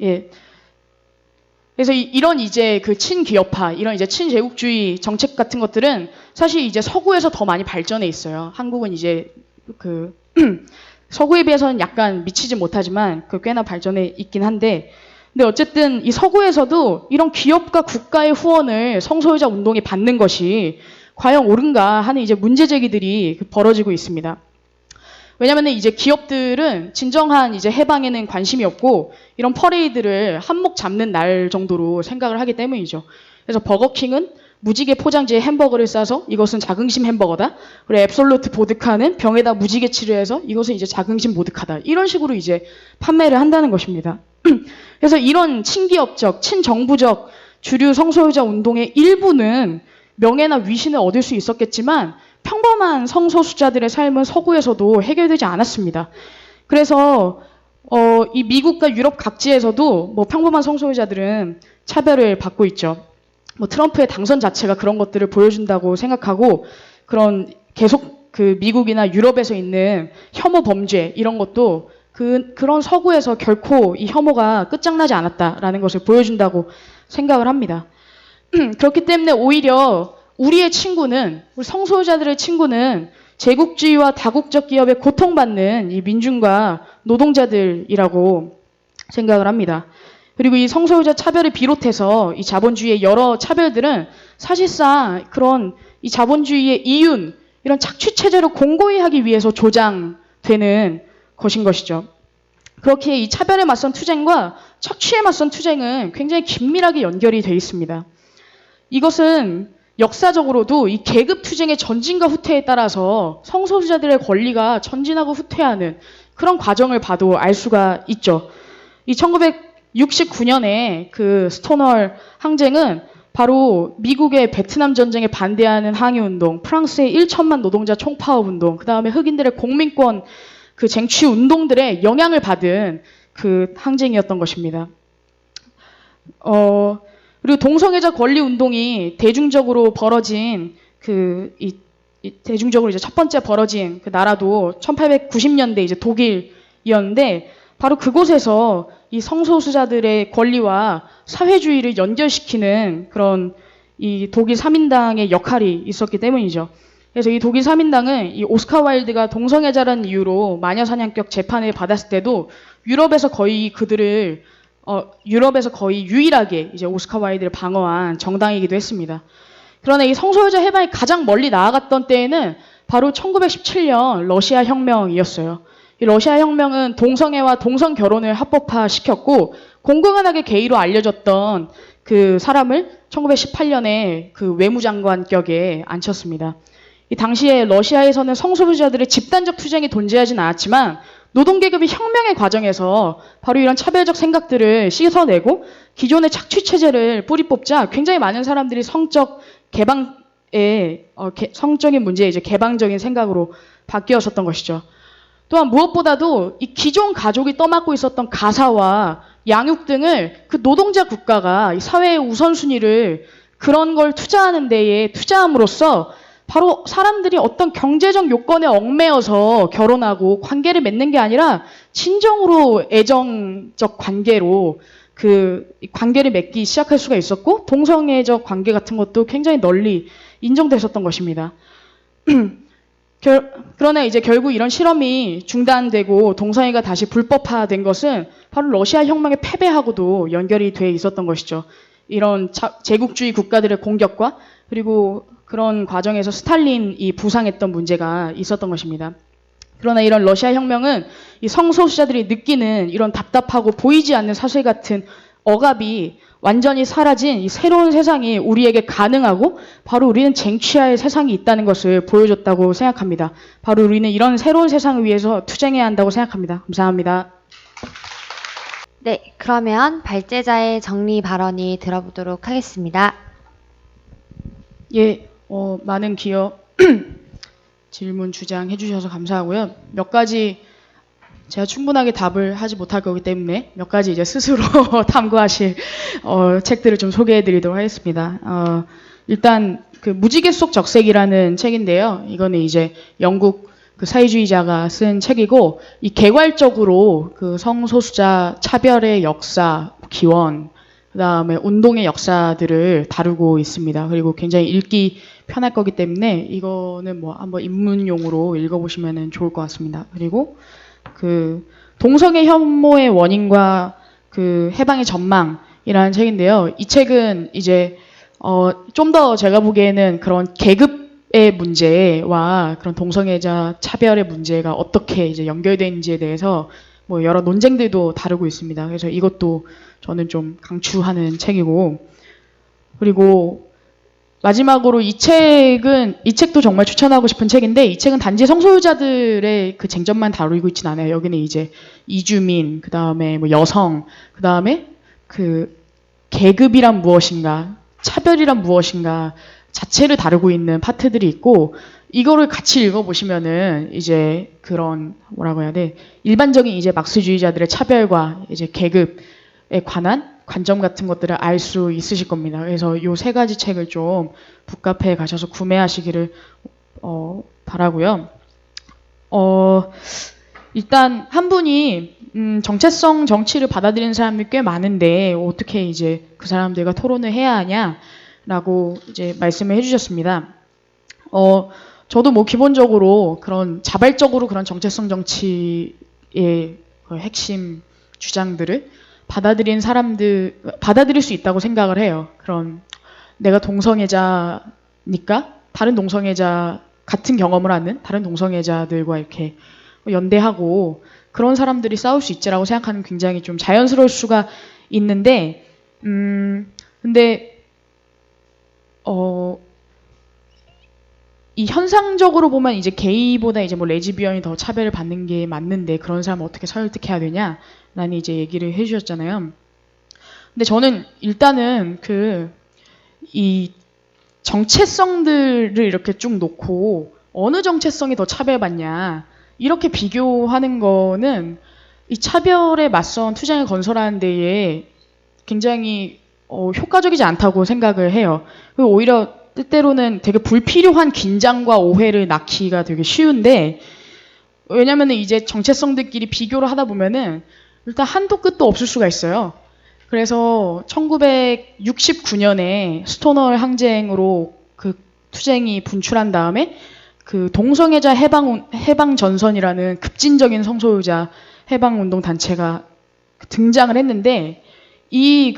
예. 그래서 이런 이제 그 친기업화, 이런 이제 친제국주의 정책 같은 것들은 사실 이제 서구에서 더 많이 발전해 있어요. 한국은 이제 그 서구에 비해서는 약간 미치지 못하지만 꽤나 발전해 있긴 한데, 근데 어쨌든 이 서구에서도 이런 기업과 국가의 후원을 성소유자 운동이 받는 것이 과연 옳은가 하는 이제 문제 제기들이 벌어지고 있습니다. 왜냐면은 이제 기업들은 진정한 이제 해방에는 관심이 없고 이런 퍼레이드를 한몫 잡는 날 정도로 생각을 하기 때문이죠. 그래서 버거킹은 무지개 포장지에 햄버거를 싸서 이것은 자긍심 햄버거다. 그리고 앱솔루트 보드카는 병에다 무지개 칠을 해서 이것은 이제 자긍심 보드카다. 이런 식으로 이제 판매를 한다는 것입니다. 그래서 이런 친기업적, 친정부적 주류 성소유자 운동의 일부는 명예나 위신을 얻을 수 있었겠지만 평범한 성소수자들의 삶은 서구에서도 해결되지 않았습니다. 그래서 이 미국과 유럽 각지에서도 뭐 평범한 성소유자들은 차별을 받고 있죠. 뭐 트럼프의 당선 자체가 그런 것들을 보여준다고 생각하고 그런 계속 그 미국이나 유럽에서 있는 혐오 범죄 이런 것도 그런 서구에서 결코 이 혐오가 끝장나지 않았다라는 것을 보여준다고 생각을 합니다. 그렇기 때문에 오히려 우리의 친구는, 우리 성소유자들의 친구는 제국주의와 다국적 기업에 고통받는 이 민중과 노동자들이라고 생각을 합니다. 그리고 이 성소유자 차별을 비롯해서 이 자본주의의 여러 차별들은 사실상 그런 이 자본주의의 이윤, 이런 착취체제로 공고히 하기 위해서 조장되는 것인 것이죠. 그렇게 이 차별에 맞선 투쟁과 착취에 맞선 투쟁은 굉장히 긴밀하게 연결이 되어 있습니다. 이것은 역사적으로도 이 계급 투쟁의 전진과 후퇴에 따라서 성소수자들의 권리가 전진하고 후퇴하는 그런 과정을 봐도 알 수가 있죠. 이 1969년에 그 스토널 항쟁은 바로 미국의 베트남 전쟁에 반대하는 항의운동, 프랑스의 1천만 노동자 총파업 운동, 그 다음에 흑인들의 공민권 그 쟁취 운동들의 영향을 받은 그 항쟁이었던 것입니다. 그리고 동성애자 권리 운동이 대중적으로 벌어진 대중적으로 이제 첫 번째 벌어진 그 나라도 1890년대 이제 독일이었는데 바로 그곳에서 이 성소수자들의 권리와 사회주의를 연결시키는 그런 이 독일 3인당의 역할이 있었기 때문이죠. 그래서 이 독일 3인당은 이 오스카 와일드가 동성애자라는 이유로 마녀사냥격 재판을 받았을 때도 유럽에서 거의 유일하게 이제 오스카 와일드를 방어한 정당이기도 했습니다. 그러나 이 성소유자 해방이 가장 멀리 나아갔던 때에는 바로 1917년 러시아 혁명이었어요. 이 러시아 혁명은 동성애와 동성 결혼을 합법화시켰고 공공연하게 게이로 알려졌던 그 사람을 1918년에 그 외무장관격에 앉혔습니다. 이 당시에 러시아에서는 성소수자들의 집단적 투쟁이 존재하진 않았지만 노동계급이 혁명의 과정에서 바로 이런 차별적 생각들을 씻어내고 기존의 착취체제를 뿌리 뽑자 굉장히 많은 사람들이 성적 개방에, 성적인 문제에 이제 개방적인 생각으로 바뀌었었던 것이죠. 또한 무엇보다도 이 기존 가족이 떠맡고 있었던 가사와 양육 등을 그 노동자 국가가 이 사회의 우선순위를 그런 걸 투자하는 데에 투자함으로써 바로 사람들이 어떤 경제적 요건에 얽매여서 결혼하고 관계를 맺는 게 아니라 진정으로 애정적 관계로 그 관계를 맺기 시작할 수가 있었고 동성애적 관계 같은 것도 굉장히 널리 인정됐었던 것입니다. 그러나 이제 결국 이런 실험이 중단되고 동성애가 다시 불법화된 것은 바로 러시아 혁명의 패배하고도 연결이 돼 있었던 것이죠. 이런 제국주의 국가들의 공격과 그리고 그런 과정에서 스탈린이 부상했던 문제가 있었던 것입니다. 그러나 이런 러시아 혁명은 이 성소수자들이 느끼는 이런 답답하고 보이지 않는 사실 같은 억압이 완전히 사라진 이 새로운 세상이 우리에게 가능하고 바로 우리는 쟁취할 세상이 있다는 것을 보여줬다고 생각합니다. 바로 우리는 이런 새로운 세상을 위해서 투쟁해야 한다고 생각합니다. 감사합니다. 네, 그러면 발제자의 정리 발언이 들어보도록 하겠습니다. 예, 많은 기업 질문 주장해 주셔서 감사하고요. 몇 가지 제가 충분하게 답을 하지 못할 거기 때문에 몇 가지 이제 스스로 탐구하실 책들을 좀 소개해 드리도록 하겠습니다. 일단 그 무지개 속 적색이라는 책인데요. 이거는 이제 영국 그 사회주의자가 쓴 책이고 이 개괄적으로 그 성소수자 차별의 역사, 기원, 그다음에 운동의 역사들을 다루고 있습니다. 그리고 굉장히 읽기 편할 거기 때문에 이거는 뭐 한번 입문용으로 읽어보시면 좋을 것 같습니다. 그리고 그 동성애 혐오의 원인과 그 해방의 전망이라는 책인데요. 이 책은 이제 좀 더 제가 보기에는 그런 계급의 문제와 그런 동성애자 차별의 문제가 어떻게 이제 연결되는지에 대해서 뭐 여러 논쟁들도 다루고 있습니다. 그래서 이것도 저는 좀 강추하는 책이고, 그리고 마지막으로 이 책도 정말 추천하고 싶은 책인데, 이 책은 단지 성소유자들의 그 쟁점만 다루고 있진 않아요. 여기는 이제 이주민, 그 다음에 뭐 여성, 그 다음에 그 계급이란 무엇인가, 차별이란 무엇인가 자체를 다루고 있는 파트들이 있고, 이거를 같이 읽어보시면은 이제 그런 뭐라고 해야 돼, 일반적인 이제 막스주의자들의 차별과 이제 계급에 관한 관점 같은 것들을 알 수 있으실 겁니다. 그래서 요 세 가지 책을 좀 북카페에 가셔서 구매하시기를 바라고요. 일단 한 분이 정체성 정치를 받아들이는 사람이 꽤 많은데 어떻게 이제 그 사람들과 토론을 해야 하냐라고 이제 말씀을 해주셨습니다. 저도 뭐 기본적으로 그런 자발적으로 그런 정체성 정치의 그 핵심 주장들을 받아들일 수 있다고 생각을 해요. 그런 내가 동성애자니까 다른 동성애자 같은 경험을 하는 다른 동성애자들과 이렇게 연대하고 그런 사람들이 싸울 수 있지라고 생각하는 굉장히 좀 자연스러울 수가 있는데, 근데 이 현상적으로 보면 이제 게이보다 이제 뭐 레즈비언이 더 차별을 받는 게 맞는데 그런 사람 어떻게 설득해야 되냐라는 이제 얘기를 해주셨잖아요. 근데 저는 일단은 이 정체성들을 이렇게 쭉 놓고 어느 정체성이 더 차별받냐 이렇게 비교하는 거는 이 차별에 맞선 투쟁을 건설하는 데에 굉장히 효과적이지 않다고 생각을 해요. 그리고 오히려 때때로는 되게 불필요한 긴장과 오해를 낳기가 되게 쉬운데, 왜냐면은 이제 정체성들끼리 비교를 하다 보면은 일단 한도 끝도 없을 수가 있어요. 그래서 1969년에 스토널 항쟁으로 그 투쟁이 분출한 다음에 그 동성애자 해방 전선이라는 급진적인 성소유자 해방 운동 단체가 등장을 했는데, 이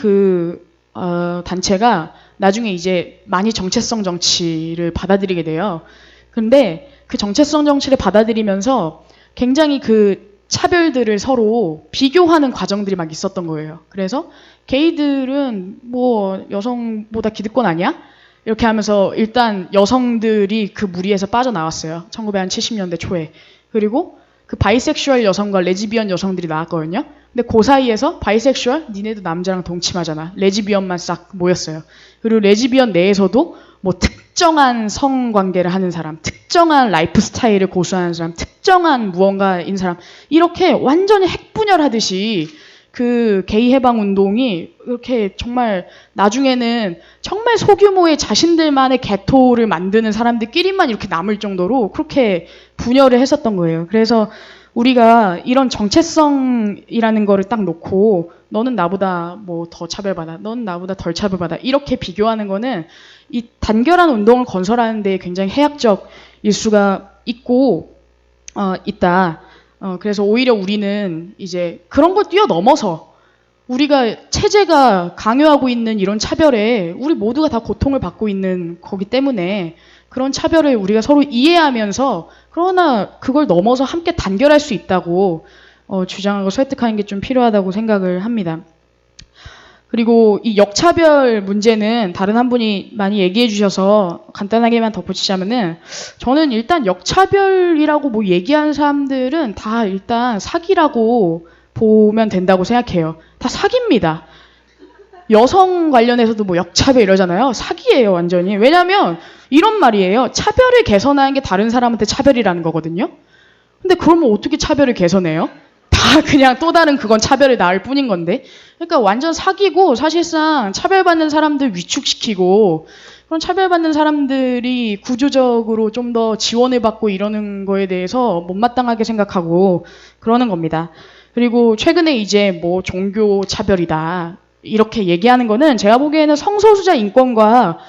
단체가 나중에 이제 많이 정체성 정치를 받아들이게 돼요. 근데 그 정체성 정치를 받아들이면서 굉장히 그 차별들을 서로 비교하는 과정들이 막 있었던 거예요. 그래서 게이들은 뭐 여성보다 기득권 아니야? 이렇게 하면서 일단 여성들이 그 무리에서 빠져나왔어요. 1970년대 초에. 그리고 그 바이섹슈얼 여성과 레즈비언 여성들이 나왔거든요. 근데 그 사이에서 바이섹슈얼, 니네도 남자랑 동침하잖아. 레즈비언만 싹 모였어요. 그리고 레즈비언 내에서도 뭐 특정한 성관계를 하는 사람, 특정한 라이프 스타일을 고수하는 사람, 특정한 무언가인 사람, 이렇게 완전히 핵분열하듯이 그 게이 해방 운동이 이렇게 정말 나중에는 정말 소규모의 자신들만의 개토를 만드는 사람들끼리만 이렇게 남을 정도로 그렇게 분열을 했었던 거예요. 그래서 우리가 이런 정체성이라는 거를 딱 놓고 너는 나보다 뭐 더 차별받아, 너는 나보다 덜 차별받아 이렇게 비교하는 거는 이 단결한 운동을 건설하는 데 굉장히 해악적일 수가 있다. 그래서 오히려 우리는 이제 그런 걸 뛰어넘어서 우리가 체제가 강요하고 있는 이런 차별에 우리 모두가 다 고통을 받고 있는 거기 때문에 그런 차별을 우리가 서로 이해하면서 그러나 그걸 넘어서 함께 단결할 수 있다고 주장하고 설득하는 게 좀 필요하다고 생각을 합니다. 그리고 이 역차별 문제는 다른 한 분이 많이 얘기해 주셔서 간단하게만 덧붙이자면은 저는 일단 역차별이라고 뭐 얘기하는 사람들은 다 일단 사기라고 보면 된다고 생각해요. 다 사기입니다. 여성 관련해서도 뭐 역차별 이러잖아요. 사기예요, 완전히. 왜냐면 이런 말이에요. 차별을 개선하는 게 다른 사람한테 차별이라는 거거든요. 근데 그러면 어떻게 차별을 개선해요? 다 그냥 또 다른 그건 차별을 낳을 뿐인 건데. 그러니까 완전 사기고 사실상 차별받는 사람들 위축시키고 그런 차별받는 사람들이 구조적으로 좀 더 지원을 받고 이러는 거에 대해서 못마땅하게 생각하고 그러는 겁니다. 그리고 최근에 이제 뭐 종교 차별이다 이렇게 얘기하는 거는 제가 보기에는 성소수자 인권과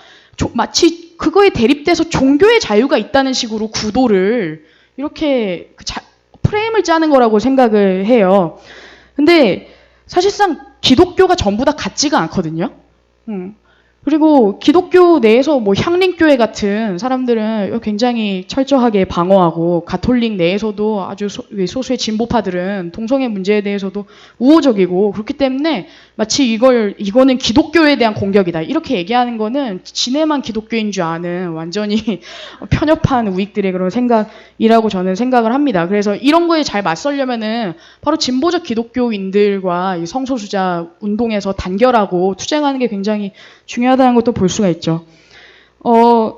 마치 그거에 대립돼서 종교의 자유가 있다는 식으로 구도를 이렇게 프레임을 짜는 거라고 생각을 해요. 근데 사실상 기독교가 전부 다 같지가 않거든요. 그리고 기독교 내에서 뭐 향림교회 같은 사람들은 굉장히 철저하게 방어하고, 가톨릭 내에서도 아주 소수의 진보파들은 동성애 문제에 대해서도 우호적이고, 그렇기 때문에 마치 이거는 기독교에 대한 공격이다 이렇게 얘기하는 거는 지네만 기독교인 줄 아는 완전히 편협한 우익들의 그런 생각이라고 저는 생각을 합니다. 그래서 이런 거에 잘 맞서려면은 바로 진보적 기독교인들과 이 성소수자 운동에서 단결하고 투쟁하는 게 굉장히 중요하다는 것도 볼 수가 있죠.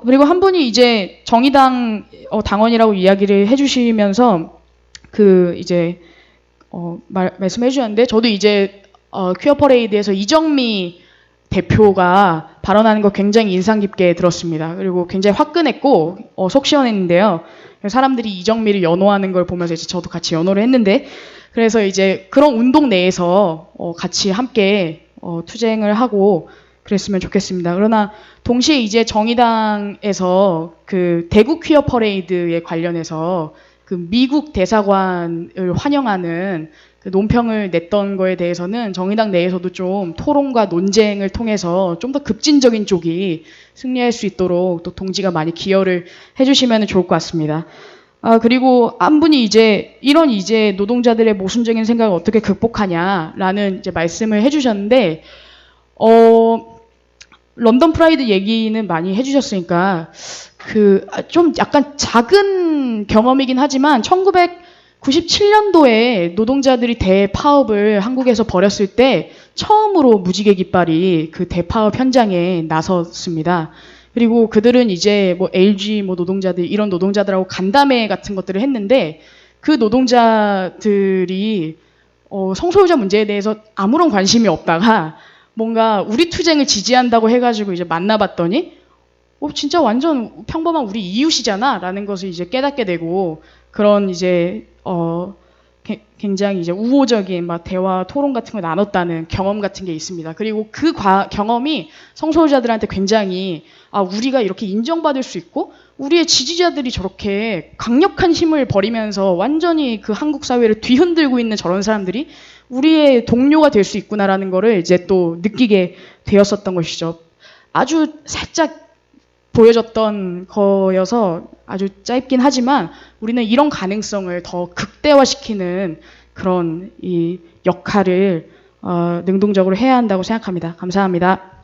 그리고 한 분이 이제 정의당 당원이라고 이야기를 해주시면서 말씀해 주셨는데, 저도 이제 퀴어 퍼레이드에서 이정미 대표가 발언하는 거 굉장히 인상 깊게 들었습니다. 그리고 굉장히 화끈했고 속 시원했는데요. 사람들이 이정미를 연호하는 걸 보면서 이제 저도 같이 연호를 했는데, 그래서 이제 그런 운동 내에서 같이 함께 투쟁을 하고 그랬으면 좋겠습니다. 그러나 동시에 이제 정의당에서 그 대구 퀴어 퍼레이드에 관련해서 그 미국 대사관을 환영하는 그 논평을 냈던 거에 대해서는 정의당 내에서도 좀 토론과 논쟁을 통해서 좀 더 급진적인 쪽이 승리할 수 있도록 또 동지가 많이 기여를 해주시면 좋을 것 같습니다. 그리고 한 분이 이런 노동자들의 모순적인 생각을 어떻게 극복하냐라는 이제 말씀을 해주셨는데, 런던 프라이드 얘기는 많이 해주셨으니까, 좀 약간 작은 경험이긴 하지만, 1997년도에 노동자들이 대파업을 한국에서 벌였을 때, 처음으로 무지개 깃발이 그 대파업 현장에 나섰습니다. 그리고 그들은 이제 뭐 LG 노동자들, 이런 노동자들하고 간담회 같은 것들을 했는데, 그 노동자들이, 성소유자 문제에 대해서 아무런 관심이 없다가, 뭔가 우리 투쟁을 지지한다고 해가지고 이제 만나봤더니 진짜 완전 평범한 우리 이웃이잖아 라는 것을 이제 깨닫게 되고, 그런 이제 굉장히 이제 우호적인 막 대화 토론 같은 걸 나눴다는 경험 같은 게 있습니다. 그리고 그 경험이 성소유자들한테 굉장히 우리가 이렇게 인정받을 수 있고 우리의 지지자들이 저렇게 강력한 힘을 벌이면서 완전히 그 한국 사회를 뒤흔들고 있는 저런 사람들이 우리의 동료가 될 수 있구나라는 거를 이제 또 느끼게 되었었던 것이죠. 아주 살짝 보여졌던 거여서 아주 짧긴 하지만 우리는 이런 가능성을 더 극대화시키는 그런 이 역할을 능동적으로 해야 한다고 생각합니다. 감사합니다.